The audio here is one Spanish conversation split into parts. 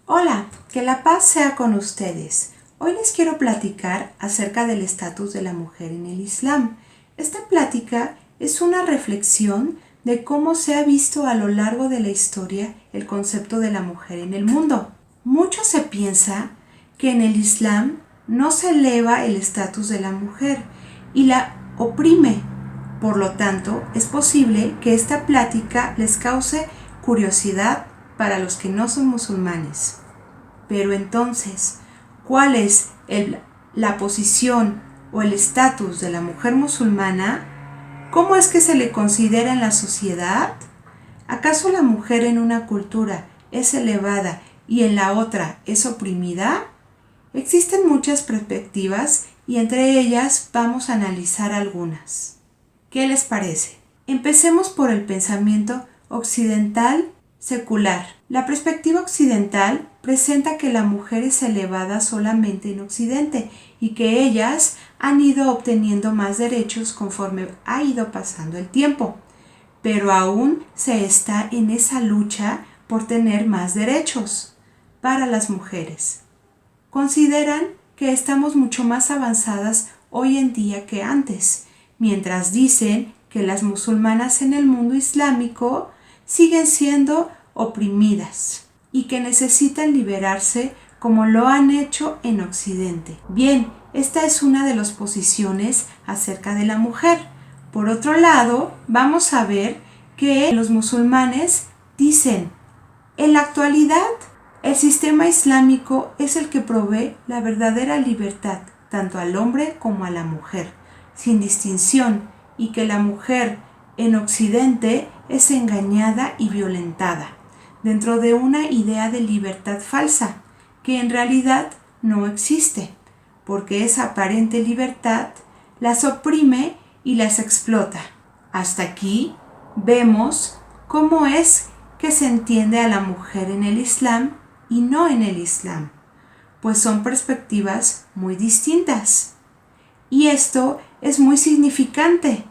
Hola, que la paz sea con ustedes. Hoy les quiero platicar acerca del estatus de la mujer en el Islam. Esta plática es una reflexión de cómo se ha visto a lo largo de la historia el concepto de la mujer en el mundo. Mucho se piensa que en el Islam no se eleva el estatus de la mujer y la oprime. Por lo tanto, es posible que esta plática les cause curiosidad para los que no son musulmanes. Pero entonces, ¿cuál es la posición o el estatus de la mujer musulmana? ¿Cómo es que se le considera en la sociedad? ¿Acaso la mujer en una cultura es elevada y en la otra es oprimida? Existen muchas perspectivas y entre ellas vamos a analizar algunas. ¿Qué les parece? Empecemos por el pensamiento occidental secular. La perspectiva occidental presenta que la mujer es elevada solamente en Occidente y que ellas han ido obteniendo más derechos conforme ha ido pasando el tiempo. Pero aún se está en esa lucha por tener más derechos para las mujeres. Consideran que estamos mucho más avanzadas hoy en día que antes, mientras dicen que las musulmanas en el mundo islámico siguen siendo oprimidas y que necesitan liberarse como lo han hecho en Occidente. Bien, esta es una de las posiciones acerca de la mujer. Por otro lado, vamos a ver que los musulmanes dicen, en la actualidad, el sistema islámico es el que provee la verdadera libertad tanto al hombre como a la mujer, sin distinción, y que la mujer en Occidente es engañada y violentada, dentro de una idea de libertad falsa, que en realidad no existe, porque esa aparente libertad las oprime y las explota. Hasta aquí vemos cómo es que se entiende a la mujer en el Islam y no en el Islam, pues son perspectivas muy distintas. Y esto es muy significante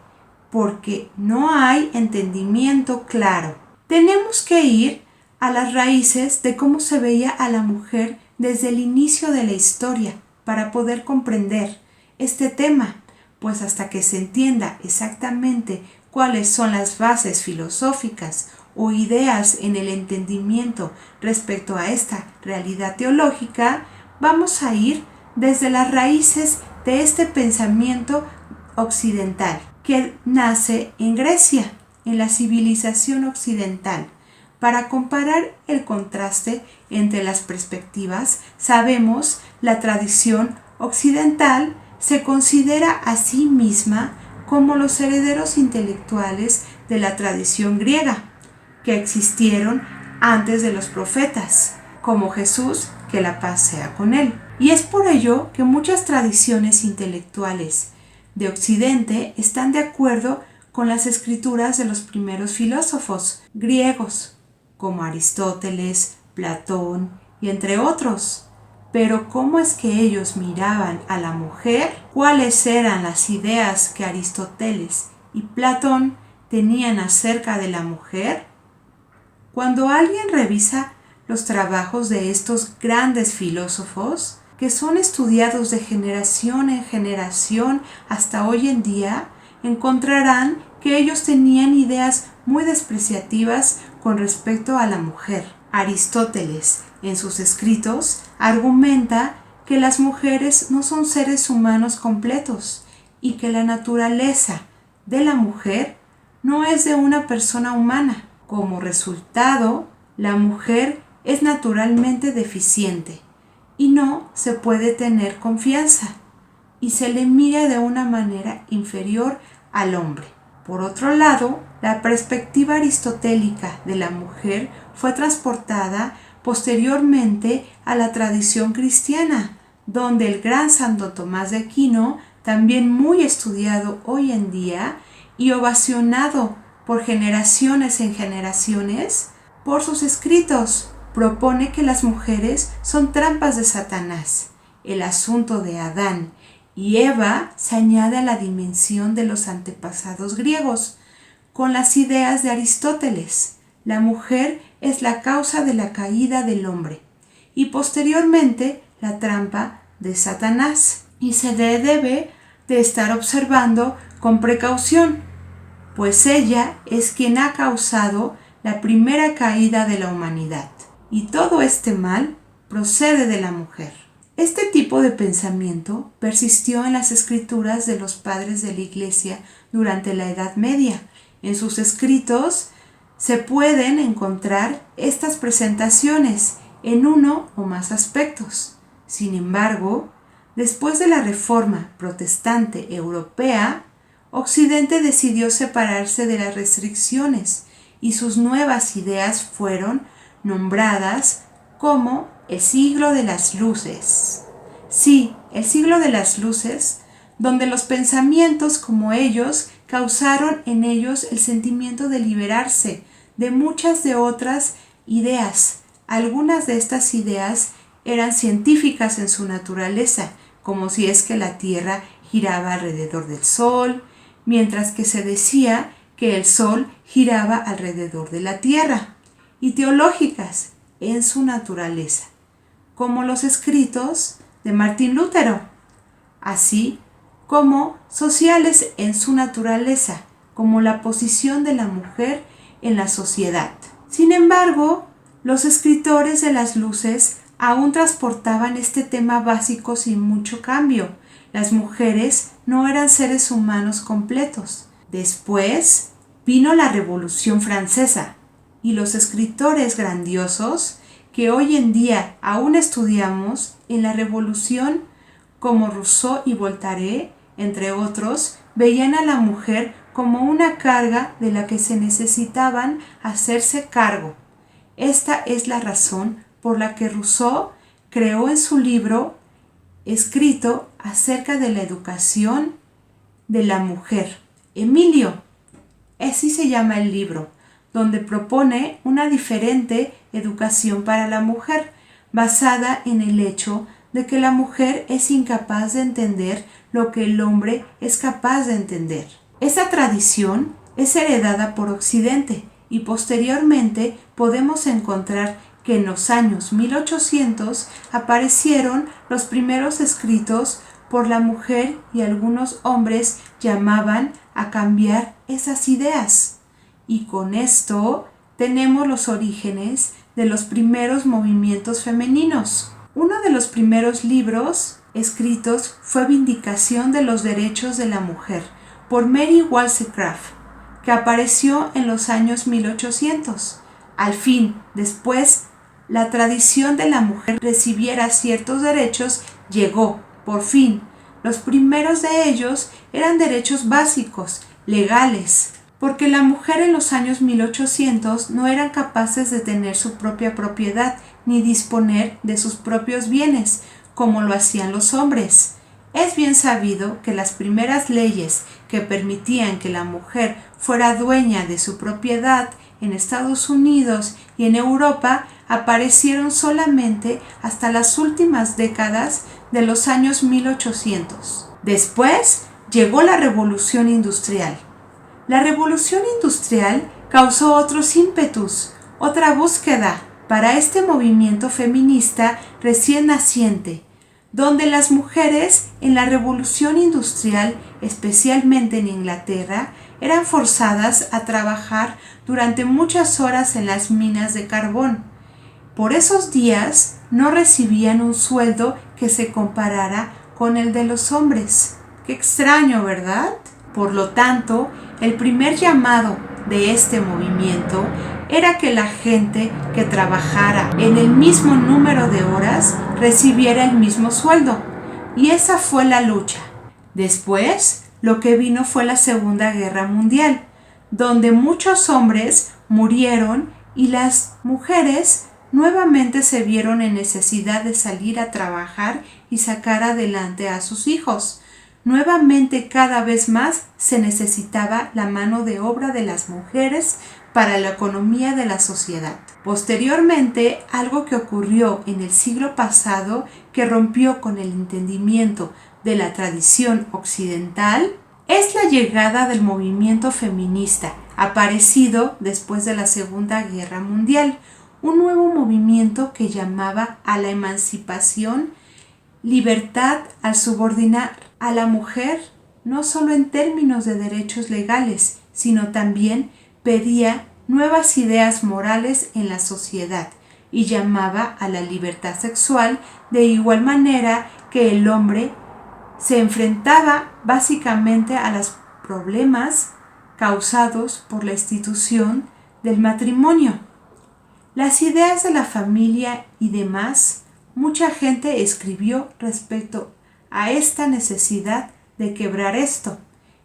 porque no hay entendimiento claro. Tenemos que ir a las raíces de cómo se veía a la mujer desde el inicio de la historia para poder comprender este tema, pues hasta que se entienda exactamente cuáles son las bases filosóficas o ideas en el entendimiento respecto a esta realidad teológica, vamos a ir desde las raíces de este pensamiento occidental que nace en Grecia, en la civilización occidental. Para comparar el contraste entre las perspectivas, sabemos la tradición occidental se considera a sí misma como los herederos intelectuales de la tradición griega, que existieron antes de los profetas, como Jesús, que la paz sea con él. Y es por ello que muchas tradiciones intelectuales de Occidente están de acuerdo con las escrituras de los primeros filósofos griegos, como Aristóteles, Platón y entre otros. Pero ¿cómo es que ellos miraban a la mujer? ¿Cuáles eran las ideas que Aristóteles y Platón tenían acerca de la mujer? Cuando alguien revisa los trabajos de estos grandes filósofos, que son estudiados de generación en generación hasta hoy en día, encontrarán que ellos tenían ideas muy despreciativas con respecto a la mujer. Aristóteles, en sus escritos, argumenta que las mujeres no son seres humanos completos y que la naturaleza de la mujer no es de una persona humana. Como resultado, la mujer es naturalmente deficiente y no se puede tener confianza y se le mira de una manera inferior al hombre. Por otro lado, la perspectiva aristotélica de la mujer fue transportada posteriormente a la tradición cristiana, donde el gran Santo Tomás de Aquino, también muy estudiado hoy en día y ovacionado por generaciones en generaciones, por sus escritos, propone que las mujeres son trampas de Satanás. El asunto de Adán y Eva se añade a la dimensión de los antepasados griegos, con las ideas de Aristóteles. La mujer es la causa de la caída del hombre y posteriormente la trampa de Satanás. Y se debe de estar observando con precaución, pues ella es quien ha causado la primera caída de la humanidad. Y todo este mal procede de la mujer. Este tipo de pensamiento persistió en las escrituras de los padres de la Iglesia durante la Edad Media. En sus escritos se pueden encontrar estas presentaciones en uno o más aspectos. Sin embargo, después de la Reforma Protestante Europea, Occidente decidió separarse de las restricciones y sus nuevas ideas fueron nombradas como el siglo de las luces. Sí, el siglo de las luces, donde los pensamientos como ellos causaron en ellos el sentimiento de liberarse de muchas de otras ideas. Algunas de estas ideas eran científicas en su naturaleza, como si es que la Tierra giraba alrededor del Sol, mientras que se decía que el Sol giraba alrededor de la Tierra, y teológicas en su naturaleza, como los escritos de Martín Lutero, así como sociales en su naturaleza, como la posición de la mujer en la sociedad. Sin embargo, los escritores de las luces aún transportaban este tema básico sin mucho cambio. Las mujeres no eran seres humanos completos. Después vino la Revolución Francesa y los escritores grandiosos que hoy en día aún estudiamos en la Revolución, como Rousseau y Voltaire, entre otros, veían a la mujer como una carga de la que se necesitaban hacerse cargo. Esta es la razón por la que Rousseau creó en su libro escrito acerca de la educación de la mujer, Emilio, así se llama el libro, donde propone una diferente educación para la mujer, basada en el hecho de que la mujer es incapaz de entender lo que el hombre es capaz de entender. Esta tradición es heredada por Occidente y posteriormente podemos encontrar que en los años 1800 aparecieron los primeros escritos por la mujer y algunos hombres llamaban a cambiar esas ideas. Y con esto tenemos los orígenes de los primeros movimientos femeninos. Uno de los primeros libros escritos fue Vindicación de los Derechos de la Mujer por Mary Wollstonecraft, que apareció en los años 1800. Al fin, después, la tradición de la mujer recibiera ciertos derechos llegó, por fin. Los primeros de ellos eran derechos básicos, legales, porque la mujer en los años 1800 no eran capaces de tener su propia propiedad ni disponer de sus propios bienes, como lo hacían los hombres. Es bien sabido que las primeras leyes que permitían que la mujer fuera dueña de su propiedad en Estados Unidos y en Europa aparecieron solamente hasta las últimas décadas de los años 1800. Después llegó la Revolución Industrial. La Revolución Industrial causó otros ímpetus, otra búsqueda para este movimiento feminista recién naciente, donde las mujeres en la Revolución Industrial, especialmente en Inglaterra, eran forzadas a trabajar durante muchas horas en las minas de carbón. Por esos días no recibían un sueldo que se comparara con el de los hombres. Qué extraño, ¿verdad? Por lo tanto, el primer llamado de este movimiento era que la gente que trabajara en el mismo número de horas recibiera el mismo sueldo. Y esa fue la lucha. Después, lo que vino fue la Segunda Guerra Mundial, donde muchos hombres murieron y las mujeres nuevamente se vieron en necesidad de salir a trabajar y sacar adelante a sus hijos. Nuevamente cada vez más se necesitaba la mano de obra de las mujeres para la economía de la sociedad. Posteriormente, algo que ocurrió en el siglo pasado que rompió con el entendimiento de la tradición occidental es la llegada del movimiento feminista, aparecido después de la Segunda Guerra Mundial, un nuevo movimiento que llamaba a la emancipación, libertad al subordinar a la mujer no solo en términos de derechos legales, sino también pedía nuevas ideas morales en la sociedad y llamaba a la libertad sexual de igual manera que el hombre se enfrentaba básicamente a los problemas causados por la institución del matrimonio. Las ideas de la familia y demás, mucha gente escribió respecto a esta necesidad de quebrar esto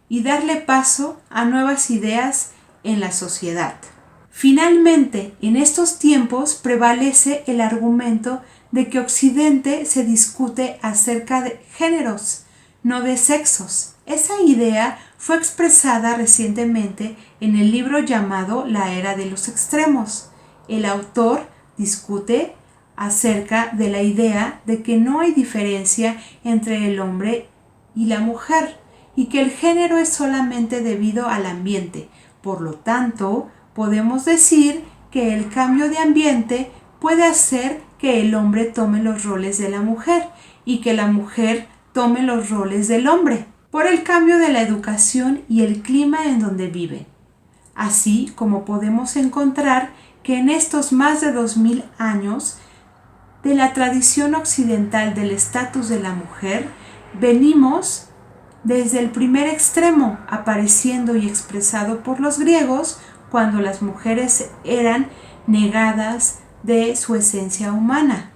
y darle paso a nuevas ideas en la sociedad. Finalmente, en estos tiempos prevalece el argumento de que Occidente se discute acerca de géneros, no de sexos. Esa idea fue expresada recientemente en el libro llamado La Era de los Extremos. El autor discute acerca de la idea de que no hay diferencia entre el hombre y la mujer y que el género es solamente debido al ambiente. Por lo tanto, podemos decir que el cambio de ambiente puede hacer que el hombre tome los roles de la mujer y que la mujer tome los roles del hombre por el cambio de la educación y el clima en donde viven. Así como podemos encontrar que en estos más de 2000 años de la tradición occidental del estatus de la mujer, venimos desde el primer extremo, apareciendo y expresado por los griegos cuando las mujeres eran negadas de su esencia humana,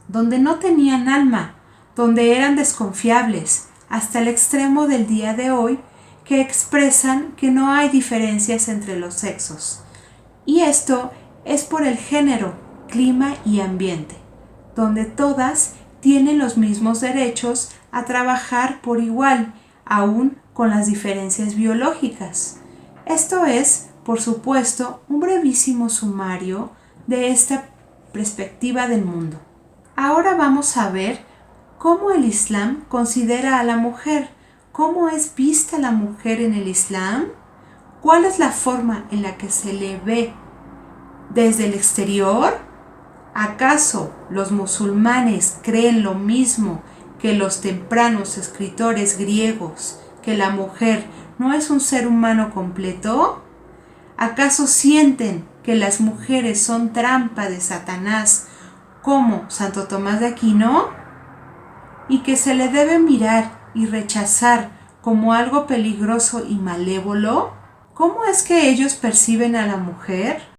donde no tenían alma, donde eran desconfiables, hasta el extremo del día de hoy que expresan que no hay diferencias entre los sexos. Y esto es por el género, clima y ambiente, donde todas tienen los mismos derechos a trabajar por igual, aún con las diferencias biológicas. Esto es, por supuesto, un brevísimo sumario de esta perspectiva del mundo. Ahora vamos a ver cómo el Islam considera a la mujer, cómo es vista la mujer en el Islam, cuál es la forma en la que se le ve desde el exterior. ¿Acaso los musulmanes creen lo mismo que los tempranos escritores griegos, que la mujer no es un ser humano completo? ¿Acaso sienten que las mujeres son trampa de Satanás como Santo Tomás de Aquino? ¿Y que se le debe mirar y rechazar como algo peligroso y malévolo? ¿Cómo es que ellos perciben a la mujer?